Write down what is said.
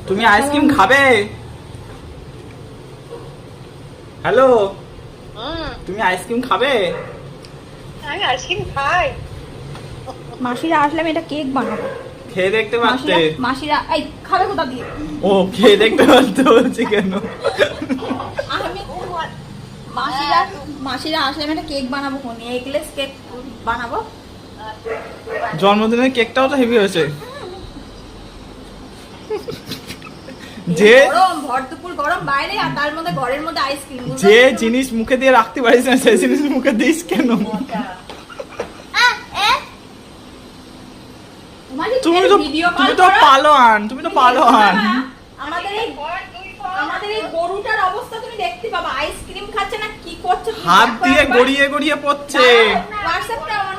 তুমি আইসক্রিম খাবে? হ্যালো, তুমি আইসক্রিম খাবে? আমি আইসক্রিম খাই। মাসিরা আসলে আমি এটা কেক বানাবো। খেয়ে দেখতে পারতে। মাসিরা এই খাবে কোথা দিয়ে? ও খেয়ে দেখতে পারতে বলছি কেন? আমি মাসিরা আসলে আমি একটা কেক বানাবো, কোনি এগলেস কেক বানাবো। জন্মদিনের কেকটাও তো হেভি হয়েছে। যে গরম, ভর দুপুর গরম বাইরে, আর তার মধ্যে ঘরের মধ্যে আইসক্রিম। যে জিনিস মুখে দিয়ে রাখতে পারিস না সেই জিনিস মুখে দিস কেন? তুমি তো পালোয়ান, তুমি তো পালোয়ান। আমাদের এই গরুটার অবস্থা তুমি দেখতে পাবা, আইসক্রিম খাচ্ছে না কি করছে? হাত দিয়ে গড়িয়ে গড়িয়ে পড়ছে। হোয়াটসঅ্যাপটা অন